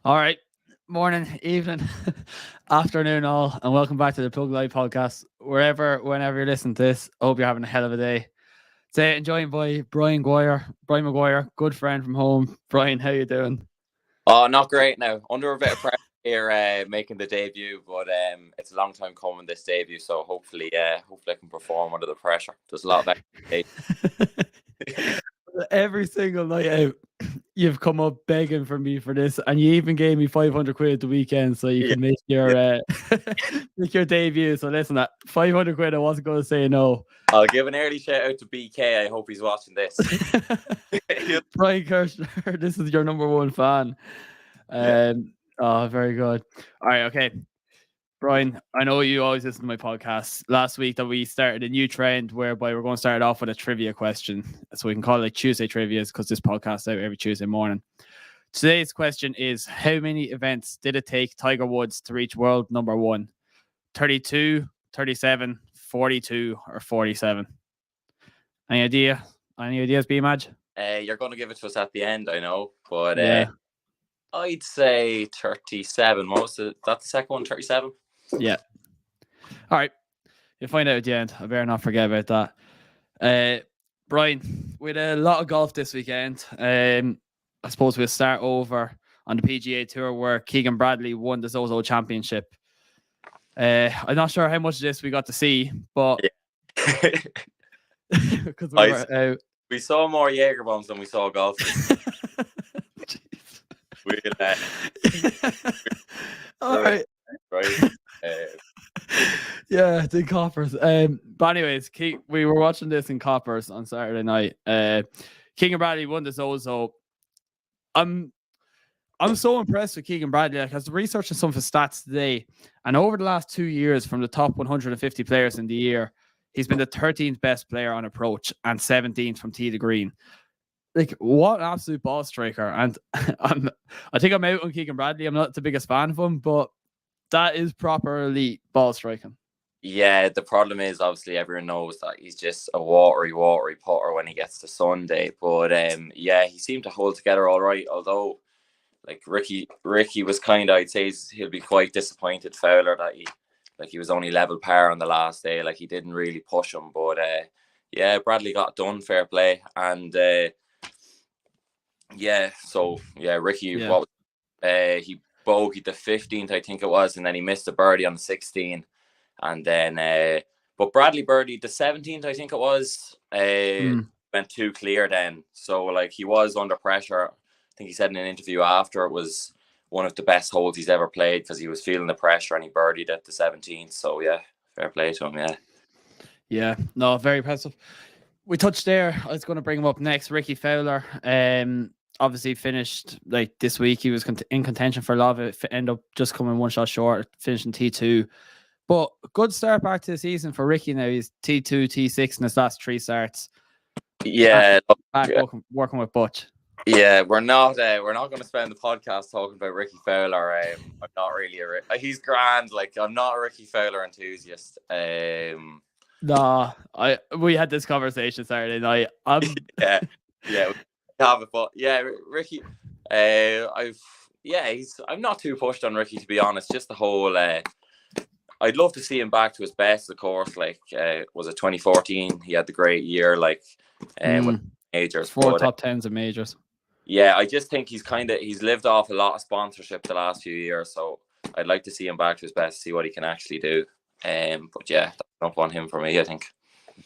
All right. Morning, evening, afternoon, all, and welcome back to the Plug Live podcast. Whenever you're listening to this, I hope you're having a hell of a day. Today, enjoying by Brian Maguire, good friend from home. Brian, how you doing? Oh, not great now. Under a bit of pressure here, making the debut, but it's a long time coming this debut, so hopefully I can perform under the pressure. There's a lot of Every single night out, you've come up begging for me for this, and you even gave me 500 quid at the weekend so you can make your make your debut. So listen, that 500 quid, I wasn't going to say no. I'll give an early shout out to BK. I hope he's watching this. Brian Kirshner, this is your number one fan. Oh, very good. All right, okay. Brian, I know you always listen to my podcast. Last week that we started a new trend whereby we're going to start off with a trivia question. So we can call it like Tuesday Trivias because this podcast is out every Tuesday morning. Today's question is, how many events did it take Tiger Woods to reach world number one? 32, 37, 42, or 47? Any idea? Any ideas, B-Maj? You're going to give it to us at the end, I know. But I'd say 37. That's the second one, 37? Yeah. All right. You'll find out at the end. I better not forget about that. Brian, with a lot of golf this weekend, I suppose we'll start over on the PGA Tour where Keegan Bradley won the Zozo Championship. I'm not sure how much of this we got to see, but because we saw more Jaeger bombs than we saw golf. All right. Yeah, it's in Coppers. But anyways, we were watching this in Coppers on Saturday night. Keegan Bradley won the Zozo. I'm so impressed with Keegan Bradley. Like, I was researching some of his stats today, and over the last 2 years, from the top 150 players in the year, he's been the 13th best player on approach and 17th from tee to green. Like, what an absolute ball striker. And I think I'm out on Keegan Bradley. I'm not the biggest fan of him, but that is proper elite ball striking. Yeah, the problem is obviously everyone knows that he's just a watery putter when he gets to Sunday. But he seemed to hold together all right. Although, like Ricky was kind of, I'd say he'll be quite disappointed Fowler that he was only level par on the last day. Like, he didn't really push him. But Bradley got done, fair play. And Ricky, he bogeyed the 15th, I think it was, and then he missed a birdie on the 16th. And then, but Bradley birdied the 17th, I think it was, went too clear then. So, like, he was under pressure. I think he said in an interview after it was one of the best holes he's ever played because he was feeling the pressure and he birdied at the 17th. So, yeah, fair play to him, yeah. Yeah, no, very impressive. We touched there. I was going to bring him up next. Ricky Fowler, obviously finished like this week. He was in contention for a lot of it. Ended up just coming one shot short, finishing T2. But good start back to the season for Ricky now. He's T2, T6 in his last 3 starts. Yeah, working with Butch. Yeah, we're not going to spend the podcast talking about Ricky Fowler. I'm not really he's grand. Like, I'm not a Ricky Fowler enthusiast. No, we had this conversation Saturday night. Yeah, we have it, but yeah, Ricky. I'm not too pushed on Ricky, to be honest. Just the whole. I'd love to see him back to his best, of course. Like, was it 2014? He had the great year, like, with majors, 4 top 10s of majors. Yeah, I just think he's lived off a lot of sponsorship the last few years, so I'd like to see him back to his best, see what he can actually do. But yeah, that's enough on him for me, I think.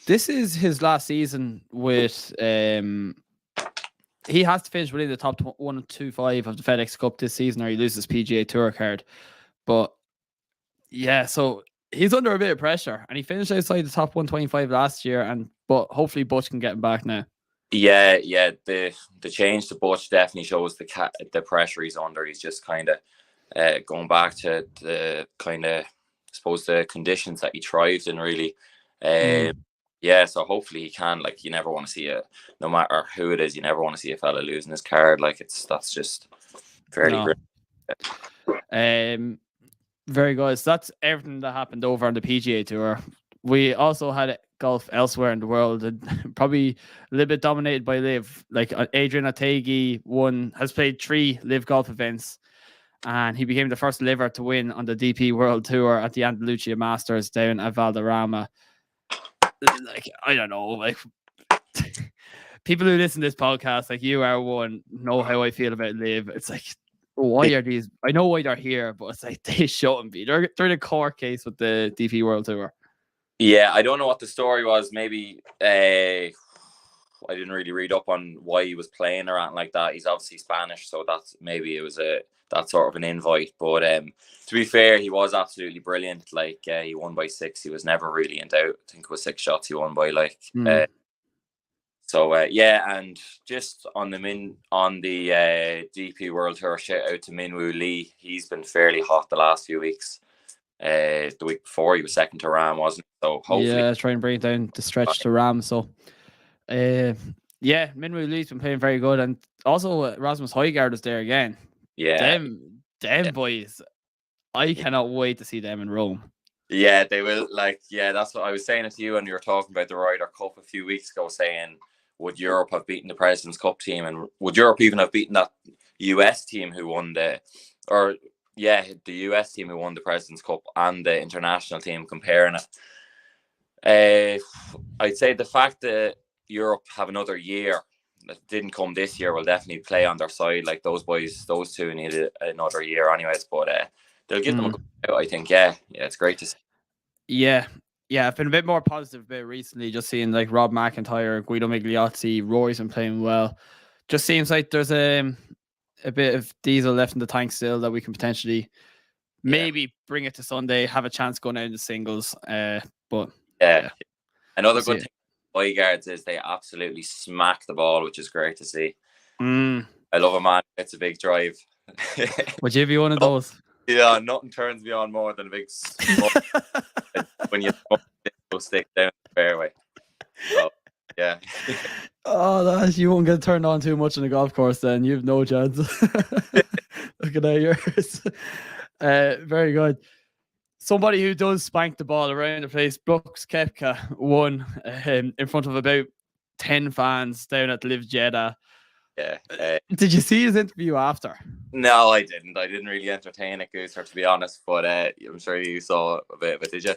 This is his last season with he has to finish within the top 125 of the FedEx Cup this season or he loses PGA Tour card. But yeah, so he's under a bit of pressure and he finished outside the top 125 last year, but hopefully Butch can get him back now. Yeah, the change to Butch definitely shows the pressure he's under. He's just kind of going back to the kind of, I suppose, the conditions that he thrived in, really. Yeah, so hopefully he can. Like, you never want to see no matter who it is, you never want to see a fella losing his card. Like, that's just fairly very good. So that's everything that happened over on the PGA Tour. We also had golf elsewhere in the world, and probably a little bit dominated by LIV. Like, Adrián Otaegui has played 3 LIV golf events, and he became the first liver to win on the DP World Tour at the Andalusia Masters down at Valderrama. Like, I don't know, like people who listen to this podcast, like you are one, know how I feel about Liv. It's like, why are these? I know why they're here, but it's like they shouldn't be. They're in a court case with the DP World Tour. Yeah, I don't know what the story was. Maybe I didn't really read up on why he was playing or anything like that. He's obviously Spanish, so that's maybe it was that sort of an invite. But to be fair, he was absolutely brilliant. Like he won by 6. He was never really in doubt. I think it was 6 shots he won by. Like yeah, and just on the DP World Tour, shout out to Minwoo Lee. He's been fairly hot the last few weeks. The week before he was second to Ram, wasn't he? So hopefully, yeah, try and bring it down the stretch to Ram. So, yeah, Minwoo Lee's been playing very good, and also Rasmus Højgaard is there again. Yeah, them boys, I cannot wait to see them in Rome. Yeah, they will. Like, yeah, that's what I was saying to you when you were talking about the Ryder Cup a few weeks ago, saying would Europe have beaten the President's Cup team, and would Europe even have beaten that US team who won the US team who won the President's Cup and the international team, comparing it. I'd say the fact that Europe have another year that didn't come this year will definitely play on their side. Like those two need another year anyways, but they'll give them a good out, I think. Yeah, it's great to see. Yeah, I've been a bit more positive about recently, just seeing like Rob McIntyre, Guido Migliozzi, Rory's been playing well. Just seems like there's a bit of diesel left in the tank still that we can potentially maybe bring it to Sunday, have a chance going out in the singles. But another good thing Højgaard is they absolutely smack the ball, which is great to see. I love a man who gets a big drive. Would you be one of those? Yeah, nothing turns me on more than a big when you stick down the fairway. So, yeah. Oh, you won't get turned on too much on the golf course then. You have no chance. Look at that, yours. Very good. Somebody who does spank the ball around the place, Brooks Koepka, won in front of about 10 fans down at Live Jeddah. Yeah. Did you see his interview after? No, I didn't. I didn't really entertain it, Gooser, to be honest. But I'm sure you saw a bit of it, did you?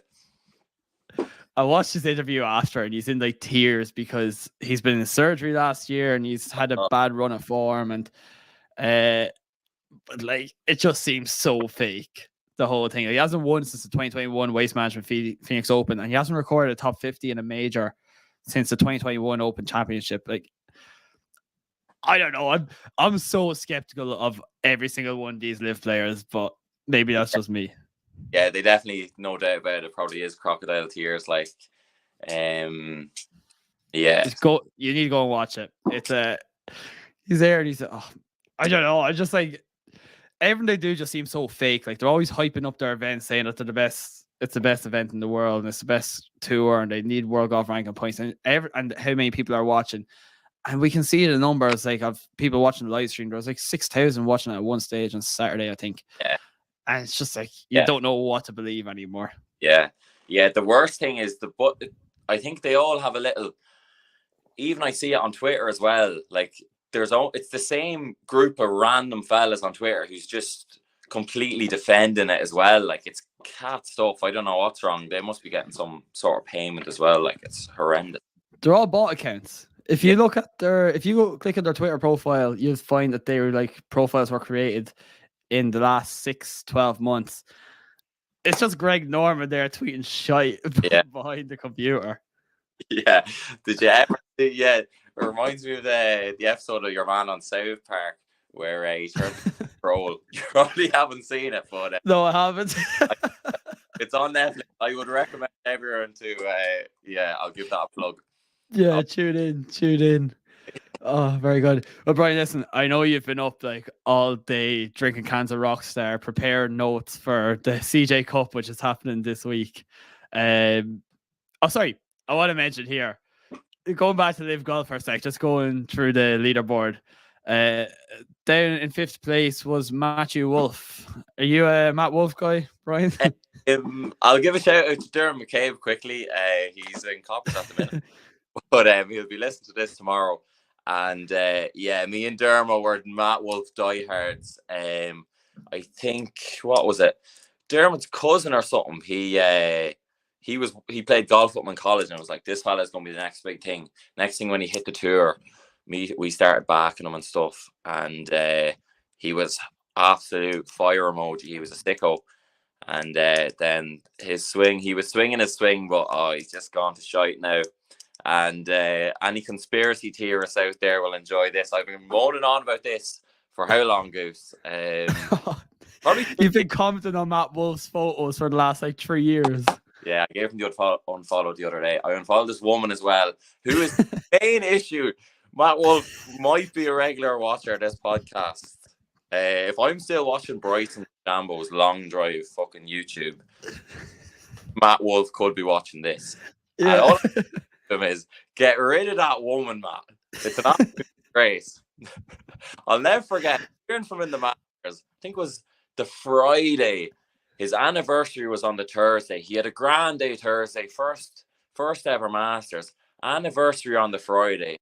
I watched his interview after, and he's in like tears because he's been in surgery last year and he's had a bad run of form, and but like it just seems so fake. The whole thing. He hasn't won since the 2021 Waste Management Phoenix Open, and he hasn't recorded a top 50 in a major since the 2021 Open Championship. Like, I don't know. I'm so skeptical of every single one of these Live players, but maybe that's just me. Yeah, they definitely, no doubt about it, probably is crocodile tears. Like, yeah. You need to go and watch it. It's he's there and he's I don't know. I just like everything they do just seems so fake. Like they're always hyping up their events, saying that they're the best. It's the best event in the world, and it's the best tour, and they need world golf ranking points, and how many people are watching. And we can see the numbers like of people watching the live stream. There was like 6,000 watching it at one stage on Saturday, I think. Yeah. And it's just like you don't know what to believe anymore. Yeah. The worst thing is I think they all have a little. Even I see it on Twitter as well. Like it's the same group of random fellas on Twitter who's just completely defending it as well. Like it's cat stuff. I don't know what's wrong. They must be getting some sort of payment as well. Like it's horrendous. They're all bot accounts. If you look at if you go click on their Twitter profile, you'll find that they were like profiles were created in the last 6-12 months. It's just Greg Norman there tweeting shite behind the computer. Yeah. Did you ever see? Yeah. It reminds me of the episode of Your Man on South Park where he turned the troll. You probably haven't seen it, but no, I haven't. It's on Netflix. I would recommend everyone to. I'll give that a plug. Yeah, tune in. Oh, very good. Well, Brian, listen, I know you've been up like all day drinking cans of Rockstar, preparing notes for the CJ Cup, which is happening this week. Sorry, I want to mention here, going back to Live Golf for a sec, just going through the leaderboard. Down in 5th place was Matthew Wolf. Are you a Matt Wolf guy, Brian? I'll give a shout out to Dermot McCabe quickly. He's in Coppers at the minute. But he'll be listening to this tomorrow. And me and Dermo were Matt Wolf diehards. I think, what was it? Dermot's cousin or something. He played golf with him in college, and I was like, this fella's gonna be the next big thing. Next thing, when he hit the tour, we started backing him and stuff, and he was absolute fire emoji. He was a sicko. And then his swing, he was swinging his swing, but he's just gone to shite now. And any conspiracy theorists out there will enjoy this. I've been moaning on about this for how long, Goose? Probably you've been commenting on Matt Wolf's photos for the last like 3 years. Yeah, I gave him the unfollow the other day. I unfollowed this woman as well, who is the main issue. Matt Wolf might be a regular watcher of this podcast. If I'm still watching Bryson Jambo's long drive fucking YouTube, Matt Wolf could be watching this. Yeah. And all I him is get rid of that woman, Matt. It's an absolute disgrace. I'll never forget hearing from in the Masters. I think it was the Friday. His anniversary was on the Thursday. He had a grand day Thursday, first ever Masters. Anniversary on the Friday.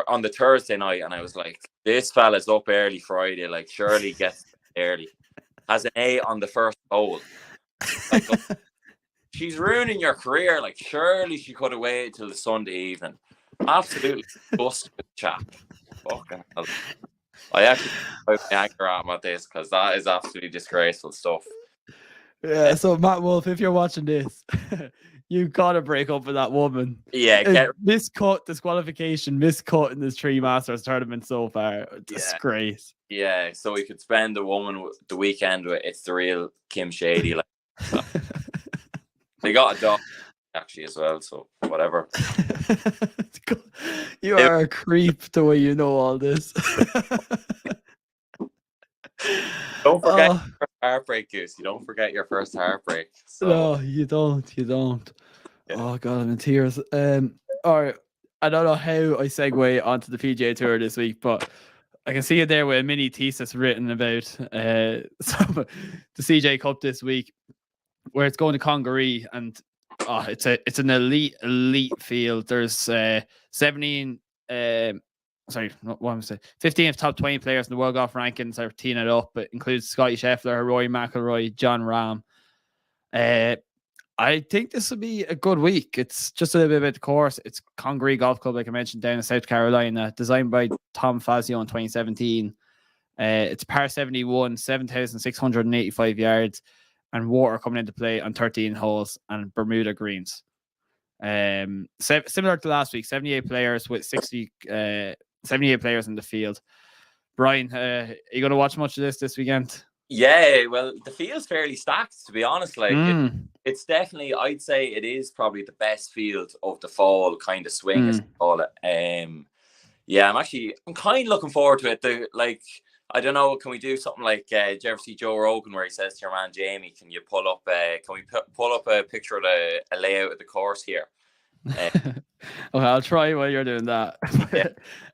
On the Thursday night, and I was like, this fella's up early Friday, like surely gets early. Has an 8 on the first hole. Like, she's ruining your career. Like, surely she could have waited till the Sunday evening. Absolutely busted chap. Fucking hell. I actually put my anger at him at this, because that is absolutely disgraceful stuff. Yeah, so Matt Wolf, if you're watching this, you gotta break up with that woman. Yeah, miscut, disqualification, miscut in this 3 Masters tournament so far. Disgrace. Yeah, so we could spend the weekend with it's the real Kim Shady. Like, they got a dog actually as well, so whatever. You are a creep the way you know all this. Don't forget your first heartbreak, Goose. You don't forget your first heartbreak. So. No, you don't. Yeah. Oh God, I'm in tears. All right. I don't know how I segue onto the PGA Tour this week, but I can see it there with a mini thesis written about the CJ Cup this week, where it's going to Congaree, and it's an elite field. There's 17. Sorry, what am I saying? 15 of top 20 players in the world golf rankings are teeing it up. It includes Scotty Scheffler, Rory McIlroy, John Rahm. I think this will be a good week. It's just a little bit about the course. It's Congaree Golf Club, like I mentioned, down in South Carolina, designed by Tom Fazio in 2017. It's par 71, 7,685 yards, and water coming into play on 13 holes and Bermuda greens. Similar to last week, 78 players with 78 players in the field. Brian, are you going to watch much of this weekend? Yeah, well, the field's fairly stacked, to be honest. Like, it's definitely, I'd say it is probably the best field of the fall kind of swing, as we call it. Yeah, I'm kind of looking forward to it. I don't know, can we do something like, did you ever see Joe Rogan where he says to your man Jamie, can you pull up, pull up a picture of a layout of the course here? Okay, I'll try while you're doing that. Yeah.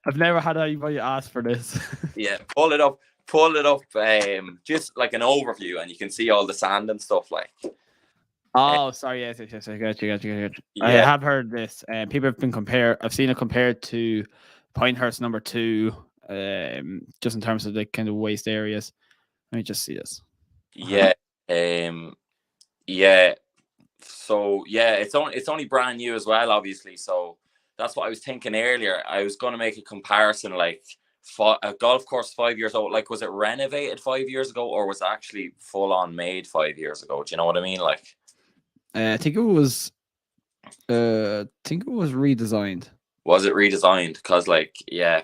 I've never had anybody ask for this. Yeah, pull it up, just like an overview, and you can see all the sand and stuff like. Oh, sorry, yes, I got you. Yeah. I have heard this, and people have been I've seen it compared to Pinehurst number 2, just in terms of the kind of waste areas. Let me just see this. Yeah, yeah. So yeah, it's only brand new as well, obviously. So that's what I was thinking earlier. I was going to make a comparison, like a golf course 5 years old. Like, was it renovated 5 years ago, or was it actually full on made 5 years ago? Do you know what I mean? Like, I think it was redesigned. Was it redesigned? Because, like, yeah,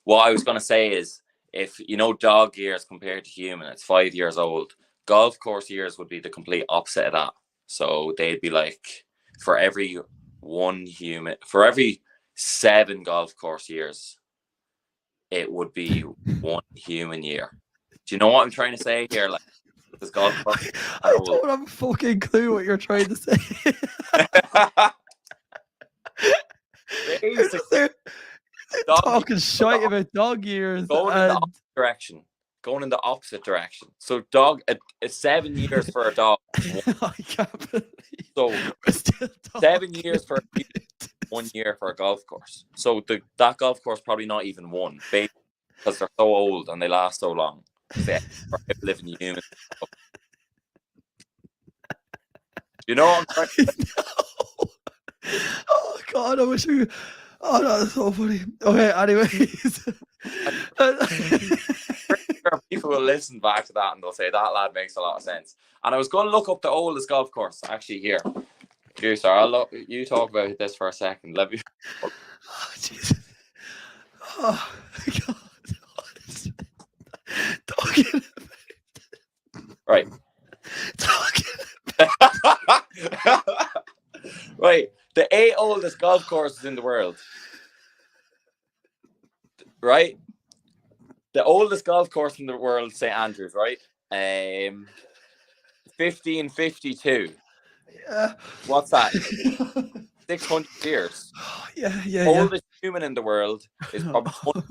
what I was going to say is, if you know dog years compared to human, it's 5 years old. Golf course years would be the complete opposite of that. So they'd be like, for every 7 golf course years, it would be 1 human year. Do you know what I'm trying to say here? Like, this golf course. I don't have a fucking clue what you're trying to say. They're talking shite about dog years. Going in the opposite direction. So it's 7 years for a dog. I can't believe. So 7 years for 1 year for a golf course. So that golf course probably not even one, because they're so old and they last so long. Say, living human. You know what I'm trying to say? Oh God, I wish I could. Oh no, that's so funny. Okay, anyways. People will listen back to that and they'll say that lad makes a lot of sense. And I was going to look up the oldest golf course actually here. Sorry, you talk about this for a second. Let me. Oh Jesus! Oh God! Talking right. Talking right. The 8 oldest golf courses in the world. Right. The oldest golf course in the world, St. Andrews, right? 1552. Yeah. What's that? 600 years. Yeah. Oldest human in the world is probably 1.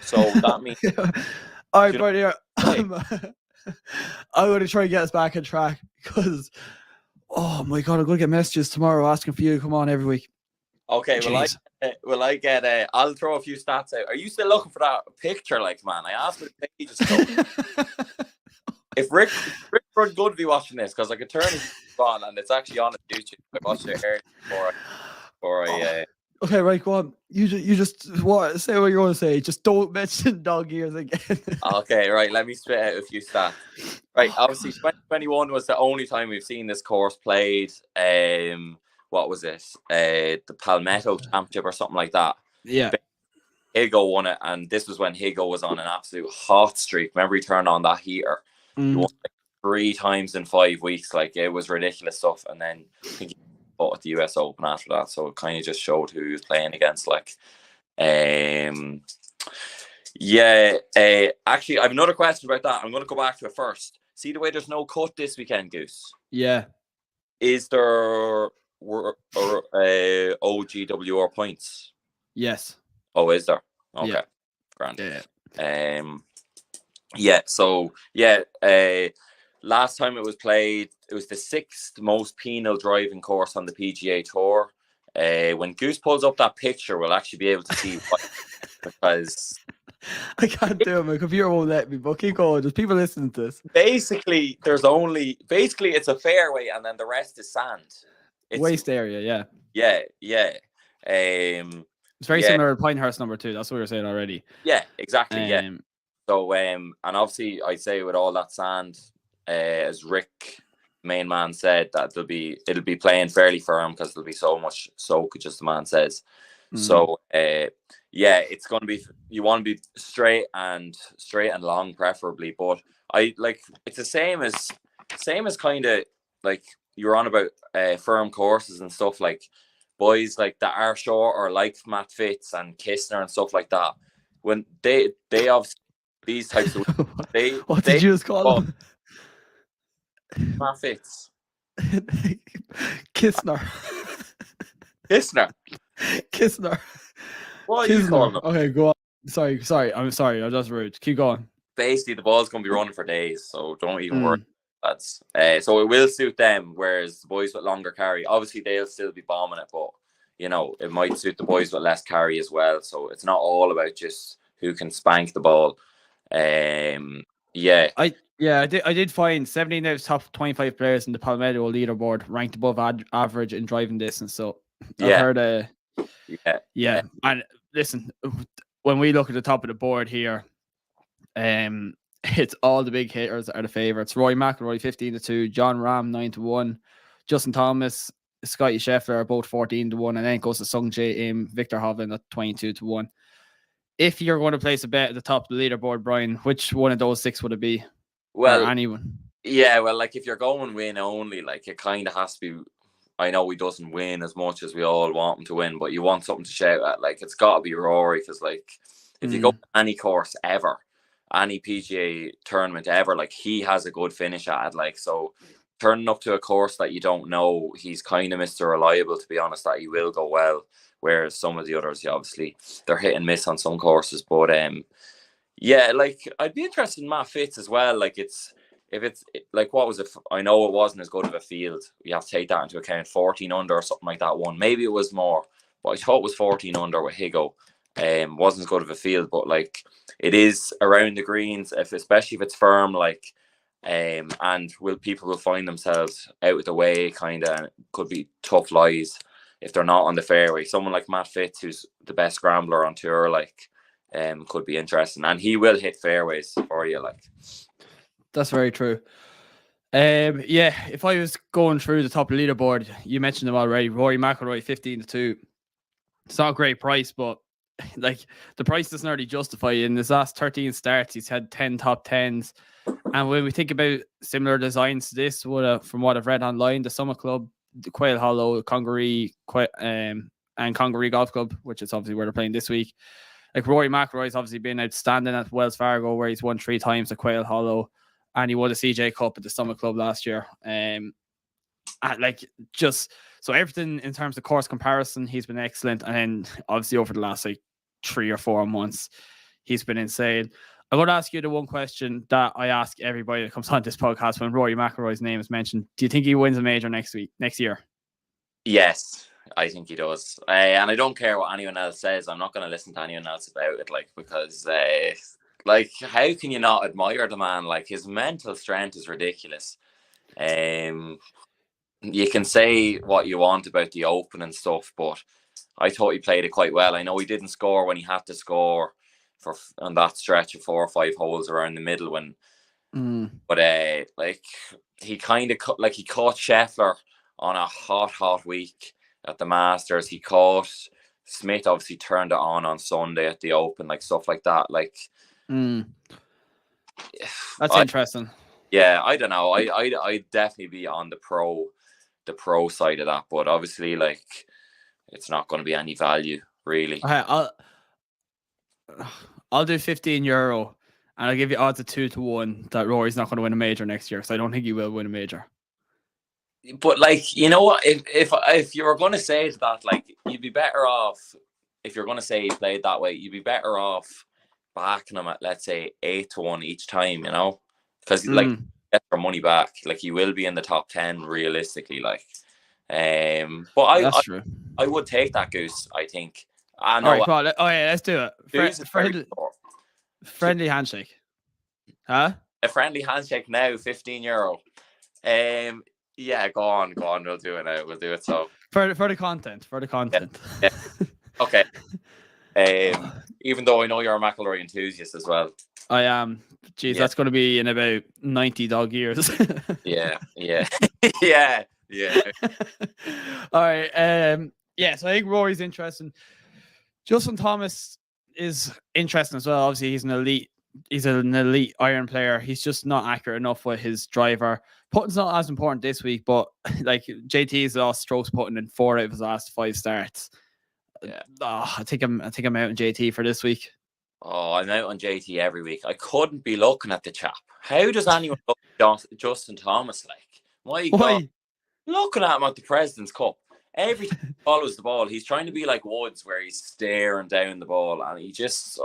So that means. All right, buddy. I'm going to try and get us back on track because, oh my God, I'm going to get messages tomorrow asking for you to come on every week. Okay, will I get I'll throw a few stats out. Are you still looking for that picture, like, man? I asked for the ages ago. If Rick would good be watching this, because I could turn it on and it's actually on YouTube. I watched it here before I Okay, right, go on. You just say what you're going to say. Just don't mention dog ears again. Okay, right. Let me spit out a few stats. Right, obviously 2021 was the only time we've seen this course played. What was it? The Palmetto Championship or something like that. Yeah. Higo won it, and this was when Higo was on an absolute hot streak. Remember, he turned on that heater. He won like 3 times in 5 weeks. Like, it was ridiculous stuff. And then I think he fought at the US Open after that. So it kind of just showed who he was playing against. Like, actually, I have another question about that. I'm going to go back to it first. See the way there's no cut this weekend, Goose? Yeah. Is there OGWR points? Yes. Oh, is there? Okay. Yeah. Grand. Yeah. Last time it was played, it was the 6th most penal driving course on the PGA Tour. When Goose pulls up that picture, we'll actually be able to see what, because I can't do it. My computer won't let me. But keep going. There's people listening to this. Basically, it's a fairway, and then the rest is sand. It's waste area. Yeah. It's very similar to Pinehurst number 2. That's what we were saying already. Yeah, exactly. So, and obviously, I'd say with all that sand, as Rick, main man, said, that it'll be playing fairly firm because there'll be so much soak, just the man says. So, it's going to be, you want to be straight and long, preferably. But it's the same as kind of like you're on about firm courses and stuff, like boys like that are short, or like Matt Fitz and Kistner and stuff like that. When they obviously these types of what did you just call them? Matt Fitz. Kistner. What are you calling them? Okay, go on. Sorry. I'm sorry. I'm just rude. Keep going. Basically, the ball's going to be running for days, so don't even worry. That's so it will suit them. Whereas the boys with longer carry, obviously they'll still be bombing it, but it might suit the boys with less carry as well. So it's not all about just who can spank the ball. I did find 17 out of top 25 players in the Palmetto leaderboard ranked above average in driving distance. So I've heard and listen, when we look at the top of the board here, it's all the big hitters are the favourites. Rory McIlroy 15-2, John Rahm 9-1, Justin Thomas, Scotty Scheffler are both 14-1, and then it goes to Sung Jae Im, Victor Hovland at 22-1. If you're going to place a bet at the top of the leaderboard, Brian, which one of those 6 would it be? Well, or anyone. Yeah, well, like if you're going win only, like it kind of has to be. I know he doesn't win as much as we all want him to win, but you want something to shout at. Like it's got to be Rory, because like if you go to any course ever, any PGA tournament ever, like he has a good finish at it. Like, so turning up to a course that you don't know, he's kind of Mr. Reliable, to be honest, that he will go well. Whereas some of the others, obviously, they're hit and miss on some courses. But like I'd be interested in Matt Fitz as well. Like what was it? I know it wasn't as good of a field. You have to take that into account. 14 under or something like that one. Maybe it was more, but I thought it was 14 under with Higo. wasn't as good of a field, but like it is around the greens, especially if it's firm, like and people will find themselves out of the way, kind of, and it could be tough lies if they're not on the fairway. Someone like Matt Fitz, who's the best scrambler on tour, like could be interesting, and he will hit fairways for you. Like, that's very true. Yeah, if I was going through the top of the leaderboard, you mentioned them already. Rory McIlroy 15-2. It's not a great price, but like the price doesn't already justify it. In his last 13 starts, he's had 10 top 10s. And when we think about similar designs to this, from what I've read online, the Summit Club, the Quail Hollow, Congaree, and Congaree Golf Club, which is obviously where they're playing this week. Like Rory McIlroy's obviously been outstanding at Wells Fargo, where he's won 3 times at Quail Hollow, and he won the CJ Cup at the Summit Club last year. So everything in terms of course comparison, he's been excellent. And then obviously over the last like 3 or 4 months, he's been insane. I'm going to ask you the one question that I ask everybody that comes on this podcast when Rory McIlroy's name is mentioned. Do you think he wins a major next year? Yes, I think he does. And I don't care what anyone else says. I'm not going to listen to anyone else about it, like, because like, how can you not admire the man? Like, his mental strength is ridiculous. You can say what you want about the Open and stuff, but I thought he played it quite well. I know he didn't score when he had to score on that stretch of 4 or 5 holes around the middle but like he kind of he caught Scheffler on a hot week at the Masters. He caught Smith, obviously turned it on Sunday at the Open, like stuff like that. Like that's interesting. Yeah, I don't know. I'd definitely be on the pro side of that, but obviously, like, it's not going to be any value really. Okay, I'll do €15 and I'll give you odds of 2-1 that Rory's not going to win a major next year, because I don't think he will win a major. But like, you know what, if you were going to say that, like, you'd be better off, if you're going to say he played that way, you'd be better off backing him at, let's say, 8-1 each time, you know, because like get your money back. Like, he will be in the top 10 realistically, like. But that's true. I would take that, Goose, I think. All right, cool. Oh yeah, let's do it. Friendly handshake. Huh? A friendly handshake now, €15. Yeah, go on. We'll do it now. We'll do it. So for the content. Yeah. Okay. Even though I know you're a McIlroy enthusiast as well. I am. Jeez, that's going to be in about 90 dog years. Yeah. Yeah. All right. So I think Rory's interesting. Justin Thomas is interesting as well. Obviously, he's an elite iron player. He's just not accurate enough with his driver. Putting's not as important this week, but like JT's lost strokes putting in 4 out of his last 5 starts. Yeah. I think I'm out on JT for this week. Oh, I'm out on JT every week. I couldn't be looking at the chap. How does anyone look at Justin Thomas like? Why? God, looking at him at the President's Cup. Every time he follows the ball, he's trying to be like Woods, where he's staring down the ball, and he just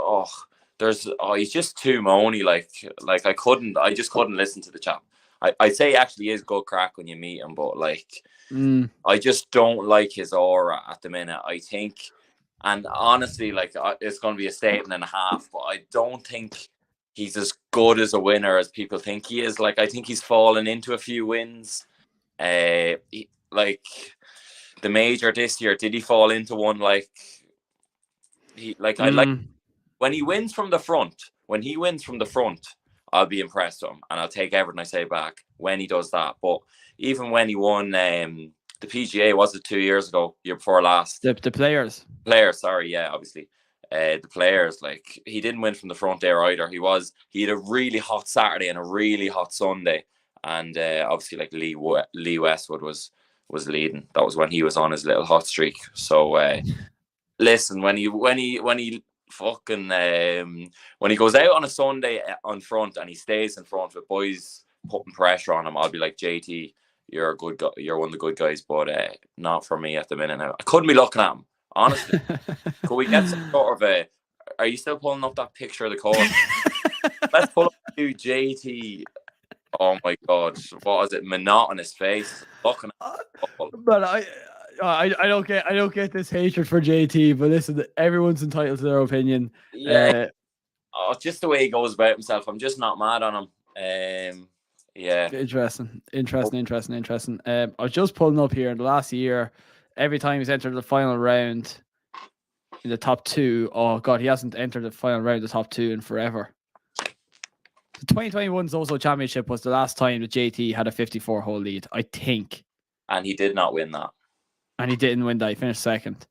he's just too moany. Like I just couldn't listen to the chap. I'd say he actually is good crack when you meet him, but like I just don't like his aura at the minute. I think, and honestly, like it's going to be a statement and a half, but I don't think he's as good as a winner as people think he is. Like, I think he's fallen into a few wins. Like the major this year, did he fall into one? Like I like when he wins from the front. When he wins from the front, I'll be impressed with him, and I'll take everything I say back when he does that. But even when he won the PGA, was it 2 years ago, year before last? The players, sorry, yeah, obviously. The players, like, he didn't win from the front there either. He had a really hot Saturday and a really hot Sunday, and obviously, like, Lee Westwood was leading. That was when he was on his little hot streak. So listen, when he fucking when he goes out on a Sunday on front and he stays in front with boys putting pressure on him, I'll be like, JT, you're a good guy, you're one of the good guys, but not for me at the minute now. I couldn't be looking at him, honestly. Could we get some sort of are you still pulling up that picture of the course? Let's pull up to JT. Oh my God, what is it? Monotonous face. Looking at but I don't get this hatred for JT, but listen, everyone's entitled to their opinion. Yeah. Just the way he goes about himself. I'm just not mad on him. Yeah. Interesting. I was just pulling up here in the last year, every time he's entered the final round in the top two. Oh God, he hasn't entered the final round, the top two in forever. The 2021 Zozo Championship was the last time that JT had a 54-hole lead, I think. And he did not win that. And he didn't win that. He finished second.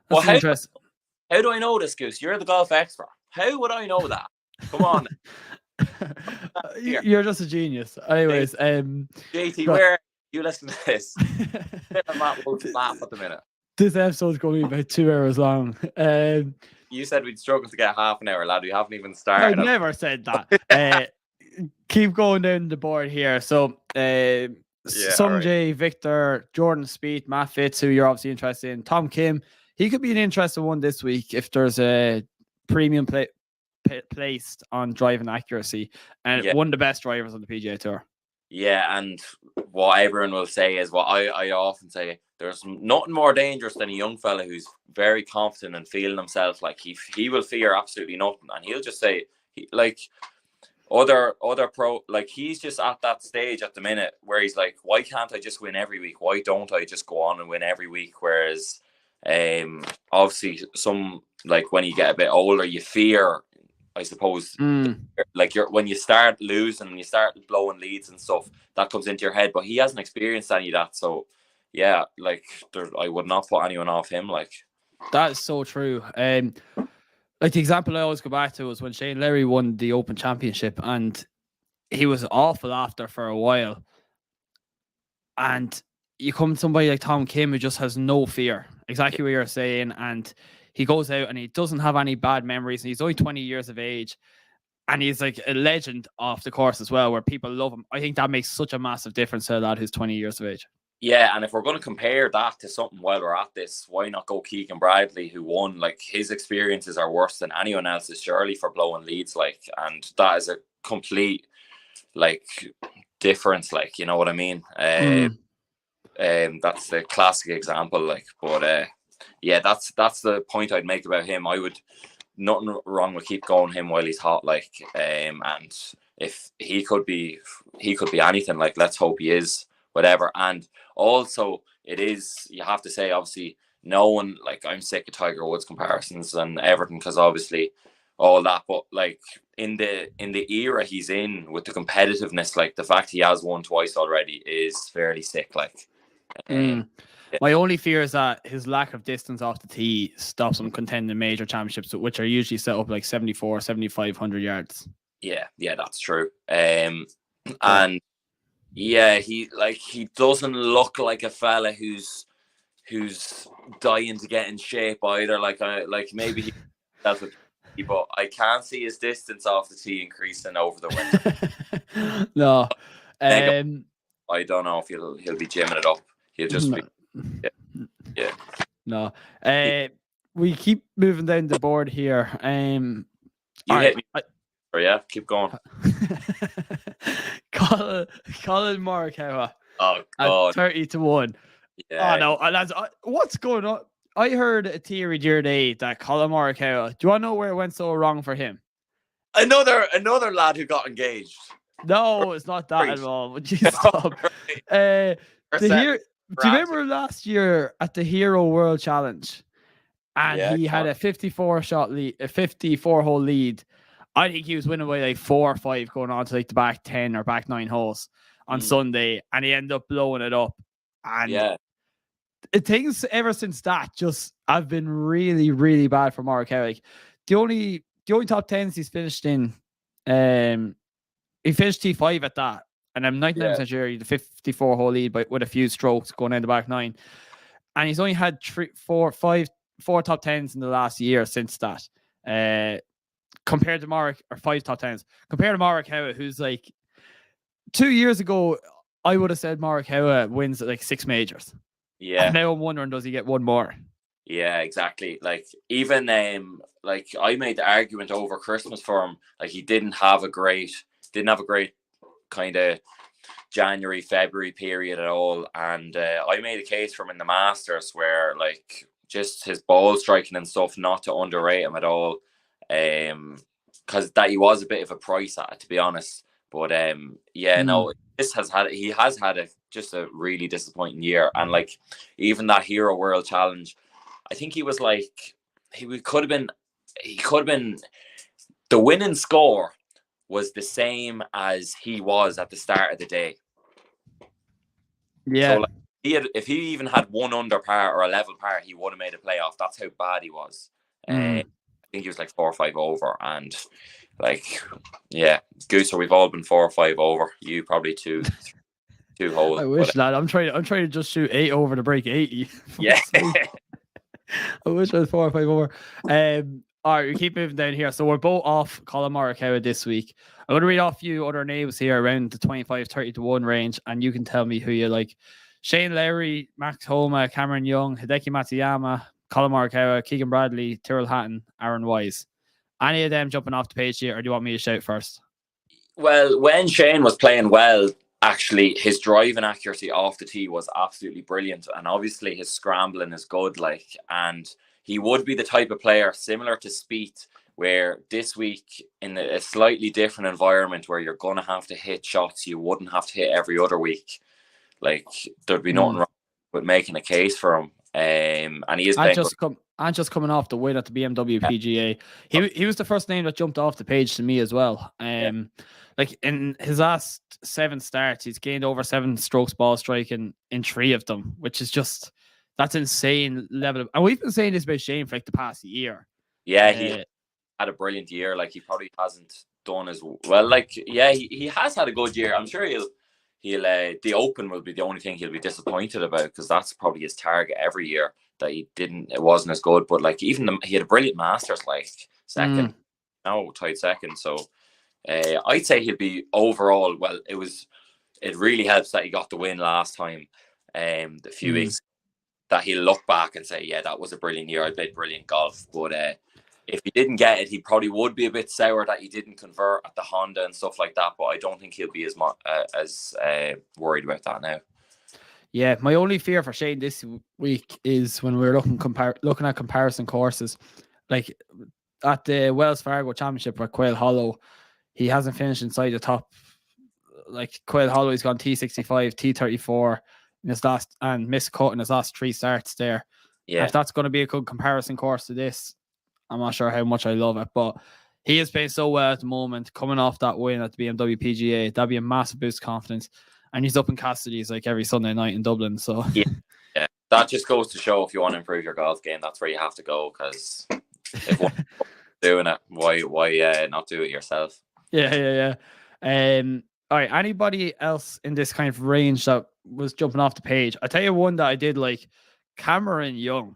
That's interesting. How do I know this, Goose? You're the golf expert. How would I know that? Come on. You're just a genius. Anyways, JT, where you listen to this? I'm not going to laugh at the minute. This episode's going to be about 2 hours long. You said we'd struggle to get half an hour, lad. We haven't even started. I never said that. Keep going down the board here. So, Sungjae, right. Victor, Jordan Spieth, Matt Fitz, who you're obviously interested in, Tom Kim. He could be an interesting one this week if there's a premium placed on driving accuracy, and one of the best drivers on the PGA Tour. Yeah, and what everyone will say is what I often say: there's nothing more dangerous than a young fella who's very confident and feeling himself. Like he will fear absolutely nothing, and he'll just say other pro, like he's just at that stage at the minute where he's like, why can't I just win every week? Why don't I just go on and win every week? Whereas obviously some, like when you get a bit older, you fear, I suppose, like when you start losing and you start blowing leads and stuff, that comes into your head. But he hasn't experienced any of that, so yeah, like I would not put anyone off him. Like that is so true. Like the example I always go back to was when Shane Lowry won the Open Championship, and he was awful after for a while. And you come to somebody like Tom Kim who just has no fear, exactly what you're saying, and he goes out and he doesn't have any bad memories, and he's only 20 years of age, and he's like a legend off the course as well, where people love him. I think that makes such a massive difference to a lad who's 20 years of age. Yeah, and if we're going to compare that to something while we're at this, why not go Keegan Bradley, who won? Like, his experiences are worse than anyone else's, surely, for blowing leads, like, and that is a complete, like, difference, like, you know what I mean? That's the classic example, like, but yeah, that's the point I'd make about him. I would, nothing wrong with keep going him while he's hot, like, and if he could be anything, like, let's hope he is, whatever. And also it is, you have to say, obviously, no one, like, I'm sick of Tiger Woods comparisons and everything, because obviously all that, but like in the era he's in with the competitiveness, like the fact he has won twice already is fairly sick, like. My only fear is that his lack of distance off the tee stops him contending major championships, which are usually set up like 7,500 yards. Yeah, that's true. And yeah, he doesn't look like a fella who's dying to get in shape either. Like maybe that's what, but I can't see his distance off the tee increasing over the winter. No, I don't know if he'll be gymming it up. He'll just be. Yeah. No. We keep moving down the board here. You hit me. Yeah, keep going. Colin Morikawa. Oh God. 30-1. Yeah. Oh no, lads, what's going on? I heard a theory the other day that Colin Morikawa. Do you want to know where it went so wrong for him? Another lad who got engaged. No, it's not that at all. Would you stop? Do you remember last year at the Hero World Challenge? And he had a 54-hole lead. I think he was winning by like 4 or 5 going on to like the back 10 or back 9 holes on Sunday, and he ended up blowing it up. And things ever since that just have been really, really bad for Morikawa. Like, the only top 10s he's finished in, he finished T5 at that. And I'm 99% sure he had a 54-hole lead with a few strokes going in the back 9. And he's only had 4 top 10s in the last year since that. Compared to 5 top 10s. Compared to Morikawa, who's like 2 years ago, I would have said Morikawa wins like 6 majors. Yeah. And now I'm wondering, does he get one more? Yeah, exactly. Like, even like I made the argument over Christmas for him. Like, he didn't have a great kind of January, February period at all. And I made a case for him in the Masters where, like, just his ball striking and stuff, not to underrate him at all. Because that he was a bit of a price at, to be honest. But no, he has had just a really disappointing year. And like, even that Hero World Challenge, I think he was like, he could have been the winning score was the same as he was at the start of the day. Yeah. So like, if he even had 1 under par or a level par, he would have made a playoff. That's how bad he was. I think he was like 4 or 5 over, and like, yeah, Gooser, we've all been 4 or 5 over. You probably 2 holes. I wish, lad. I'm trying to just shoot 8 over to break 80. Yeah. I wish I was 4 or 5 over. All right, we keep moving down here. So we're both off Colin Morikawa this week. I'm going to read off a few other names here around the 25-30 to 1 range, and you can tell me who you like. Shane Lowry, Max Homa, Cameron Young, Hideki Matsuyama, Colin Morikawa, Keegan Bradley, Tyrrell Hatton, Aaron Wise. Any of them jumping off the page here, or do you want me to shout first? Well, when Shane was playing well, actually, his driving accuracy off the tee was absolutely brilliant. And obviously his scrambling is good. Like, and he would be the type of player similar to Spieth, where this week in a slightly different environment where you're going to have to hit shots you wouldn't have to hit every other week. Like, there'd be nothing wrong with making a case for him. And he is just coming off the win at the BMW PGA. He was the first name that jumped off the page to me as well. Like, in his last 7 starts, he's gained over 7 strokes ball striking in 3 of them, which is just, that's insane level. And we've been saying this about Shane for like the past year. Yeah, he had a brilliant year. Like, he probably hasn't done as well. Like, yeah, he has had a good year. I'm sure he'll the Open will be the only thing he'll be disappointed about, because that's probably his target every year, that it wasn't as good. But like, even he had a brilliant Masters, like second, tied second. So I'd say he'll be overall. Well, it really helps that he got the win last time, a few weeks, that he'll look back and say, yeah, that was a brilliant year. I played brilliant golf. But if he didn't get it, he probably would be a bit sour that he didn't convert at the Honda and stuff like that. But I don't think he'll be as worried about that now. Yeah, my only fear for Shane this week is when we're looking at comparison courses, like at the Wells Fargo Championship at Quail Hollow, he hasn't finished inside the top. Like, Quail Hollow, he's gone T65, T34 in his last, and missed cut in his last 3 starts there. Yeah, if that's going to be a good comparison course to this, I'm not sure how much I love it, but he is playing so well at the moment, coming off that win at the BMW PGA. That'd be a massive boost of confidence. And he's up in Cassidy's like every Sunday night in Dublin. So yeah, that just goes to show, if you want to improve your golf game, that's where you have to go. Because if one's doing it, why not do it yourself? Yeah. All right. Anybody else in this kind of range that was jumping off the page? I tell you one that I did like, Cameron Young.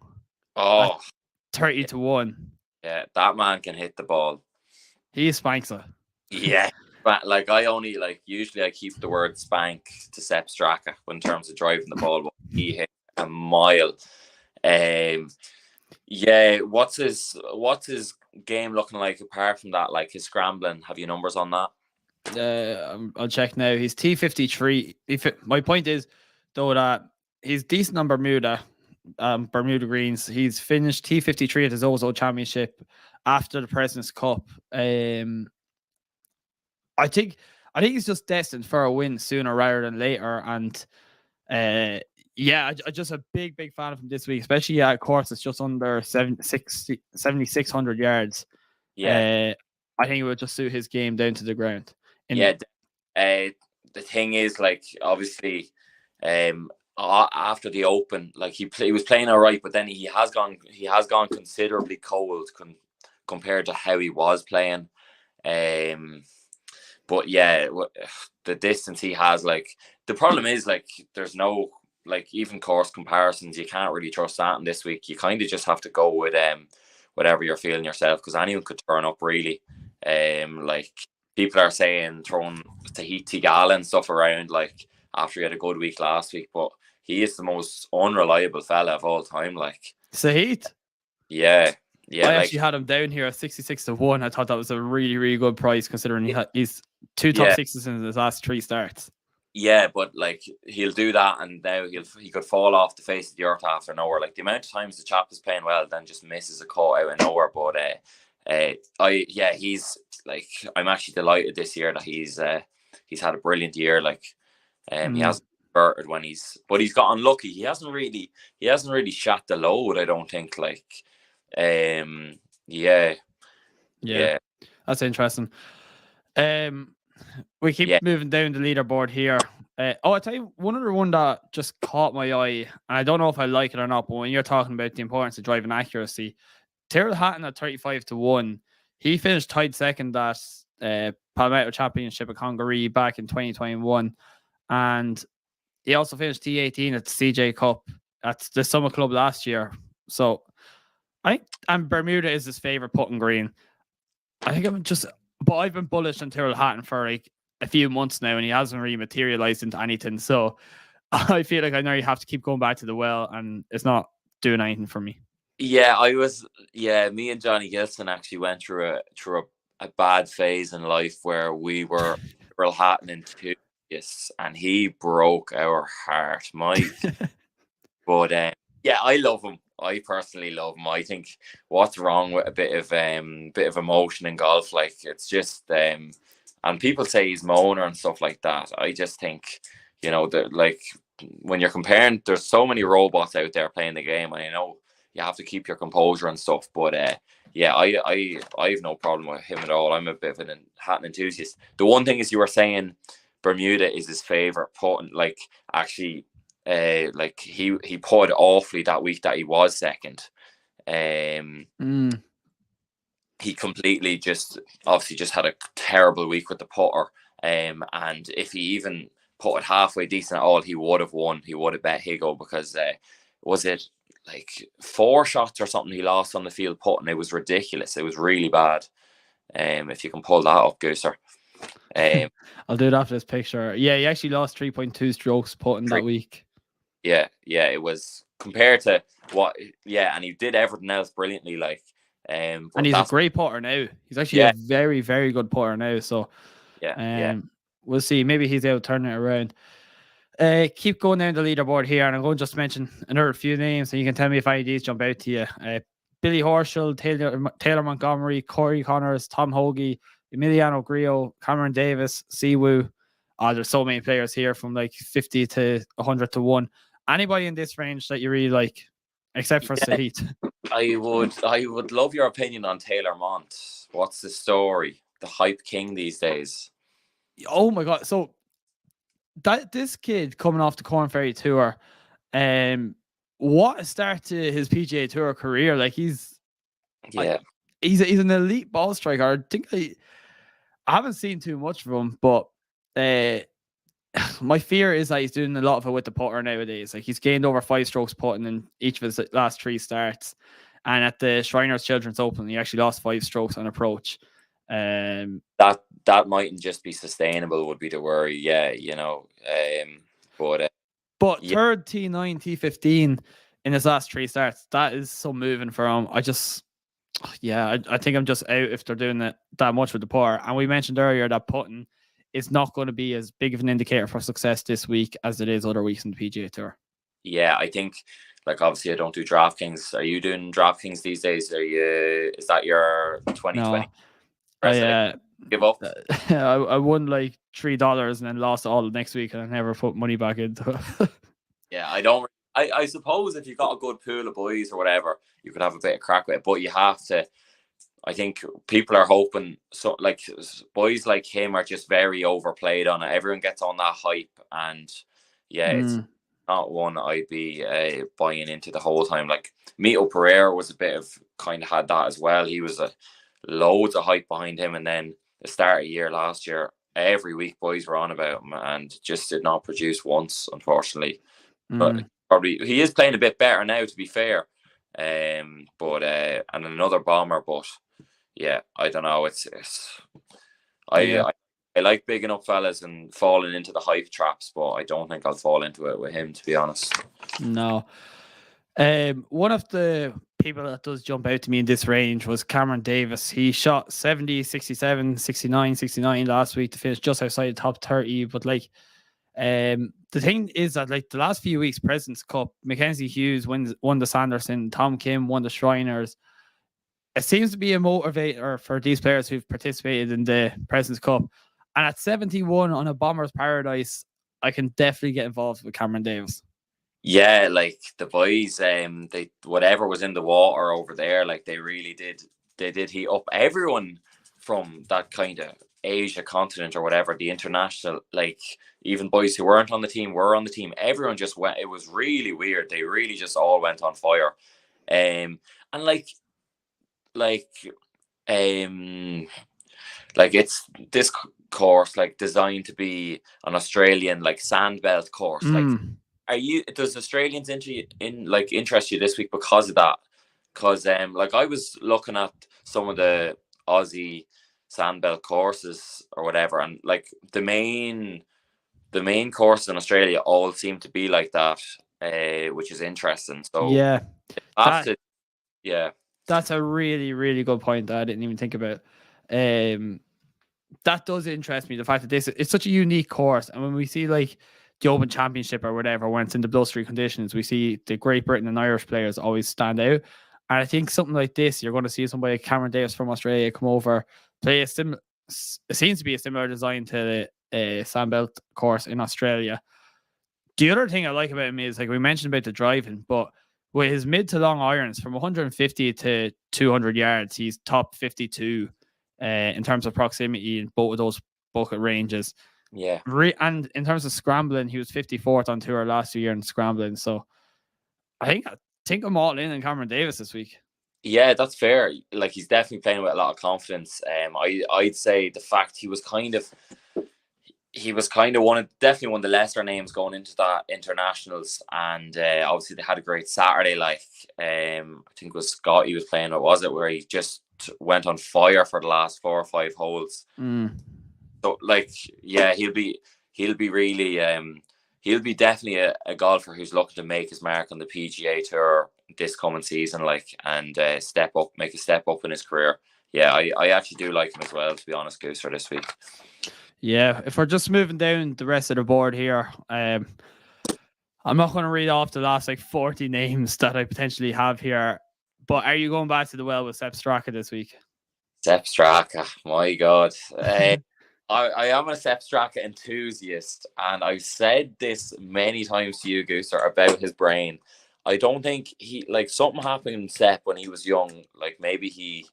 30 to 1. Yeah, that man can hit the ball. He spanks it. Yeah. But like, usually I keep the word spank to Sepp Straka in terms of driving the ball, but he hit a mile. Yeah, what's his game looking like apart from that? Like, his scrambling, have you numbers on that? I'll check now. He's T53. My point is, though, that he's decent on Bermuda greens. He's finished T53 at his Ozo Championship after the President's Cup. I think he's just destined for a win sooner rather than later. And I'm just a big fan of him this week, especially at a course that's just under 7,600 yards. Yeah, I think it would just suit his game down to the ground. The thing is, like, obviously, after the Open, like, he was playing all right, but then he has gone considerably cold compared to how he was playing. But yeah, the distance he has, like, the problem is, like, there's no, like, even course comparisons. You can't really trust that in this week. You kind of just have to go with whatever you're feeling yourself, because anyone could turn up, really. Like, people are saying throwing Tahiti Gala and stuff around, like, after he had a good week last week, but he is the most unreliable fella of all time. Like, Sahith? Yeah. I actually had him down here at 66 to 1. I thought that was a really, really good price, considering he's 2 top 6s in his last 3 starts. Yeah, but like he'll do that, and now he could fall off the face of the earth after nowhere. Like the amount of times the chap is playing well, then just misses a cut out of nowhere. But he's like, I'm actually delighted this year that he's had a brilliant year. Like, he hasn't converted when but he's got unlucky. He hasn't really shot the load, I don't think. Like, yeah, that's interesting. We keep moving down the leaderboard here. I tell you, one other one that just caught my eye, and I don't know if I like it or not, but when you're talking about the importance of driving accuracy, Tyrrell Hatton at 35-1, he finished tied second at Palmetto Championship at Congaree back in 2021, and he also finished T18 at the CJ Cup at the Summit Club last year. So and Bermuda is his favorite putting green. I think but I've been bullish on Tyrrell Hatton for like a few months now, and he hasn't really materialized into anything. So I feel like I know you have to keep going back to the well, and it's not doing anything for me. Yeah, me and Johnny Gilson actually went through a bad phase in life where we were Tyrrell Hatton enthusiasts, and he broke our heart, Mike. But I love him. I personally love him. I think what's wrong with a bit of emotion in golf, like it's just and people say he's moaner and stuff like that. I just think, that like when you're comparing, there's so many robots out there playing the game, and I know you have to keep your composure and stuff. But I have no problem with him at all. I'm a bit of an Hatton enthusiast. The one thing is, you were saying Bermuda is his favorite putt, and like actually. Like he putted awfully that week that he was second. He completely obviously had a terrible week with the putter. And if he even putted halfway decent at all, he would have won. He would have bet Higo, because was it like 4 shots or something he lost on the field putting? It was ridiculous. It was really bad. If you can pull that up, Gooser. I'll do it after this picture. Yeah, he actually lost 3.2 strokes putting that week. Yeah, it was compared to and he did everything else brilliantly, like, and he's a great putter now. He's actually a very, very good putter now. So, we'll see. Maybe he's able to turn it around. Keep going down the leaderboard here, and I'm going to just mention another few names, and you can tell me if any of these jump out to you. Billy Horschel, Taylor Montgomery, Corey Connors, Tom Hoagie, Emiliano Grillo, Cameron Davis, Siwoo. There's so many players here from like 50 to 100 to 1. Anybody in this range that you really like, except for Sahith? I would love your opinion on Taylor Mont. What's the story? The hype king these days. Oh my God. So this kid coming off the Corn Ferry Tour, what a start to his PGA Tour career. Like he's an elite ball striker. I think I haven't seen too much of him, but my fear is that he's doing a lot of it with the putter nowadays. Like he's gained over 5 strokes putting in each of his last 3 starts, and at the Shriners Children's Open, he actually lost 5 strokes on approach. That mightn't just be sustainable, would be the worry. But third T9, T15 in his last 3 starts, that is so moving for him. I think I'm just out if they're doing it that much with the putter. And we mentioned earlier that putting is not going to be as big of an indicator for success this week as it is other weeks in the PGA Tour. Yeah, I think, like, obviously I don't do DraftKings. Are you doing DraftKings these days? Is that your 2020? No. I give up. I won like $3 and then lost all the next week, and I never put money back into it. Yeah, I suppose if you got a good pool of boys or whatever, you could have a bit of crack with it, but you have to. I think people are hoping, so like boys like him are just very overplayed on it. Everyone gets on that hype, and it's not one I'd be buying into the whole time. Like Mito Pereira was a bit of kind of had that as well. He was loads of hype behind him, and then the start of the year last year, every week boys were on about him and just did not produce once, unfortunately. But probably he is playing a bit better now, to be fair. And another bomber, but yeah, I don't know. I like bigging up fellas and falling into the hype traps, but I don't think I'll fall into it with him, to be honest. No. One of the people that does jump out to me in this range was Cameron Davis. He shot 70, 67, 69, 69 last week to finish just outside the top 30. But like, The thing is that like the last few weeks, President's Cup, Mackenzie Hughes won the Sanderson, Tom Kim won the Shriners. It seems to be a motivator for these players who've participated in the President's Cup. And at 71 on a Bomber's Paradise, I can definitely get involved with Cameron Davis. Yeah, like the boys, they whatever was in the water over there, like they really did. They did heat up everyone from that kind of Asia continent or whatever, the international, like even boys who weren't on the team were on the team. Everyone just went. It was really weird. They really just all went on fire, and it's this course like designed to be an Australian like sandbelt course. Like, does Australians interest you this week because of that? Because like I was looking at some of the Aussie sandbelt courses or whatever, and like the main courses in Australia all seem to be like that, which is interesting. So yeah, that's a really, really good point that I didn't even think about. That does interest me, the fact that it's such a unique course. And when we see like the Open Championship or whatever, when it's in the blustery conditions, we see the Great Britain and Irish players always stand out. And I think something like this, you're going to see somebody like Cameron Davis from Australia come over, play it seems to be a similar design to the Sandbelt course in Australia. The other thing I like about him is, like we mentioned about the driving, but with his mid to long irons from 150 to 200 yards, he's top 52 in terms of proximity in both of those bucket ranges. Yeah. And in terms of scrambling, he was 54th on tour last year in scrambling. So I think I'm all in on Cameron Davis this week. Yeah, that's fair. Like he's definitely playing with a lot of confidence. I'd say the fact he was kind of definitely one of the lesser names going into that internationals, and obviously they had a great Saturday. Like I think it was Scott he was playing. What was it where he just went on fire for the last 4 or 5 holes? So like, yeah, he'll be really he'll be definitely a golfer who's looking to make his mark on the PGA Tour this coming season, like, and make a step up in his career. Yeah, I actually do like him as well, to be honest, Goose, for this week. Yeah, if we're just moving down the rest of the board here, I'm not going to read off the last like 40 names that I potentially have here, but are you going back to the well with Sepp Straka this week? Sepp Straka, my God. I am a Sepp Straka enthusiast, and I've said this many times to you, Gooser, about his brain. I don't think something happened in Sepp when he was young. Like maybe he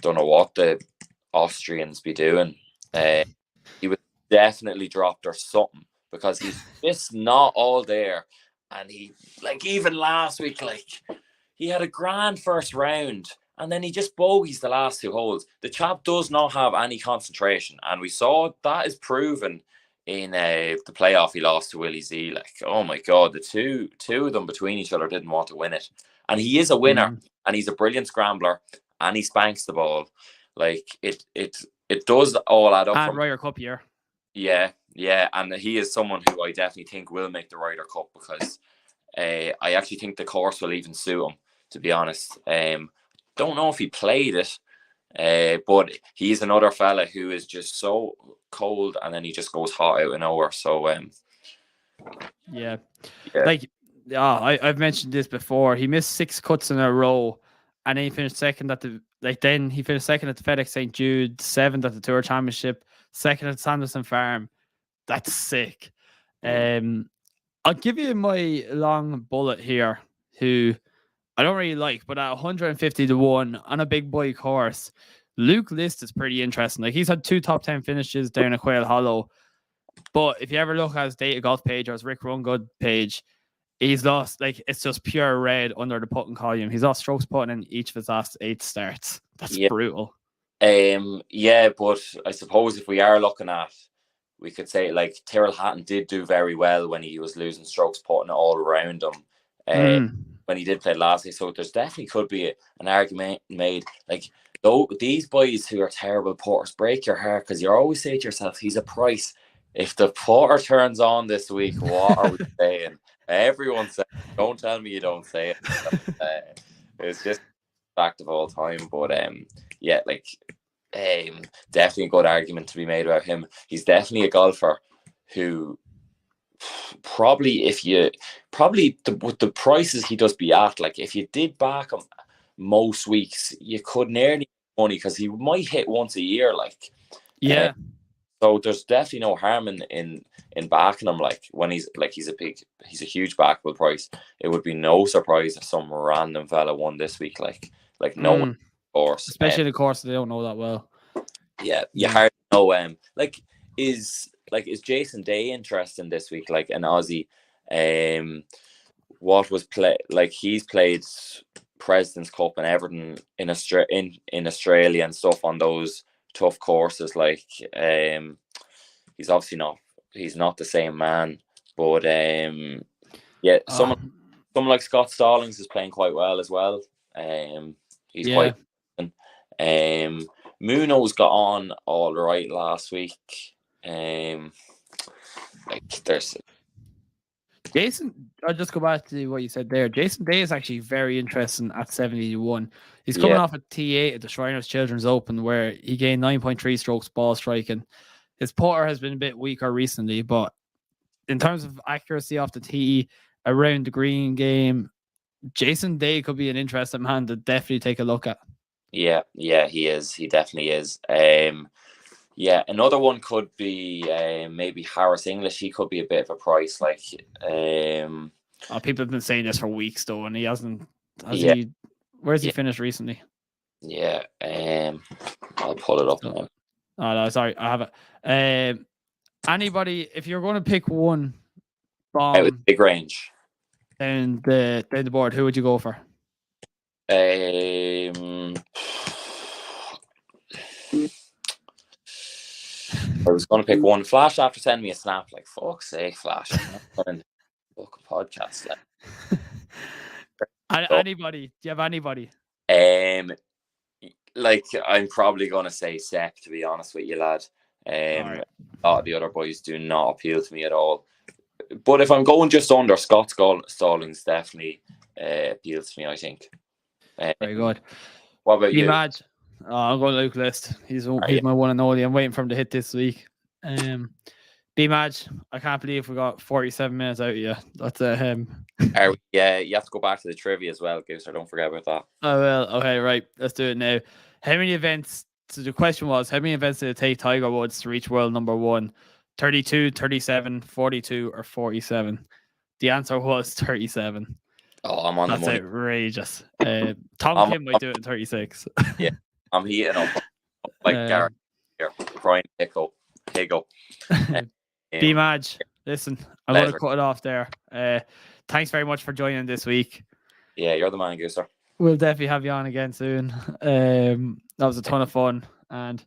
don't know what the Austrians be doing. He was definitely dropped or something, because he's just not all there. And he, like, even last week, like, he had a grand first round, and then he just bogeys the last 2 holes. The chap does not have any concentration, and we saw that is proven in the playoff he lost to Willie Z. Like, oh my God, the two of them between each other didn't want to win it. And he is a winner, and he's a brilliant scrambler, and he spanks the ball. Like, it does all add up. And Ryder Cup year. Yeah, and he is someone who I definitely think will make the Ryder Cup, because I actually think the course will even suit him, to be honest. Don't know if he played it, but he's another fella who is just so cold, and then he just goes hot out of nowhere. So yeah. Like, I've mentioned this before. He missed 6 cuts in a row, and then he finished second at the FedEx St. Jude, 7th at the Tour Championship, 2nd at Sanderson Farm. That's sick. I'll give you my long bullet here, who I don't really like, but at 150 to 1 on a big boy course, Luke List is pretty interesting. Like, he's had 2 top 10 finishes down at Quail Hollow, but if you ever look at his Data Golf page or his Rick Rungood page, he's lost, like, it's just pure red under the putting column. He's lost strokes putting in each of his last 8 starts. That's brutal. Yeah, but I suppose if we are looking at, we could say, like, Tyrrell Hatton did do very well when he was losing strokes putting all around him. When he did play last year. So there's definitely could be an argument made. Like, though, these boys who are terrible putters break your heart, because you always say to yourself, he's a price. If the putter turns on this week, what are we saying? Everyone says, don't tell me you don't say it. It's just a fact of all time. But yeah, like, definitely a good argument to be made about him. He's definitely a golfer who Probably with the prices he does be at, like if you did back him most weeks, you could nearly money because he might hit once a year, like. Yeah. So there's definitely no harm in backing him. Like when he's a huge backable price. It would be no surprise if some random fella won this week. Like no one, of course, especially the course they don't know that well. Yeah, you hardly know. Is Jason Day interesting this week? Like an Aussie. What was he's played President's Cup and Everton in Australia and stuff on those tough courses. Like he's obviously not the same man, but someone like Scott Stallings is playing quite well as well. He's quite Muno's got on all right last week. There's Jason. I'll just go back to what you said there. Jason Day is actually very interesting at 71. He's coming off a T8 at the Shriners Children's Open where he gained 9.3 strokes ball striking. His putter has been a bit weaker recently, but in terms of accuracy off the tee, around the green game, Jason Day could be an interesting man to definitely take a look at. Yeah, he is. He definitely is. Another one could be maybe Harris English. He could be a bit of a price. People have been saying this for weeks though, and he hasn't. Where's he finished recently? Yeah, I'll pull it up now. Oh no, sorry, I have it. Anybody, if you're going to pick one bomb with big range down the board, who would you go for? I was going to pick one. Flash after sending me a snap. Like, fuck's sake, Flash. I'm not going to book a podcast. Anybody? Do you have anybody? I'm probably going to say Sepp, to be honest with you, lad. Right. A lot of the other boys do not appeal to me at all. But if I'm going just under, Scott Stallings definitely appeals to me, I think. Very good. What about you? I'm going Luke List. He's my one and only. I'm waiting for him to hit this week. B-Madge, I can't believe we got 47 minutes out of you. That's him. You have to go back to the trivia as well, Gooser. Don't forget about that. Oh, well. Okay, right. Let's do it now. How many events? So the question was, how many events did it take Tiger Woods to reach world number one? 32, 37, 42, or 47? The answer was 37. Oh, I'm on the money. That's outrageous. Tom Kim might do it in 36. Yeah, I'm heating up. Like Garrett here. Brian Higgle. B-Madge, listen, I'm going to cut it off there. Thanks very much for joining this week. Yeah, you're the man, Gooser. We'll definitely have you on again soon. That was a ton of fun. And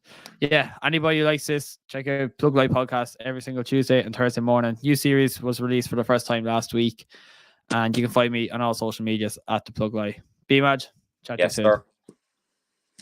anybody who likes this, check out Plug Light Podcast every single Tuesday and Thursday morning. New series was released for the first time last week. And you can find me on all social medias at the Plug Light. B-Madge, chat to you soon. Sir.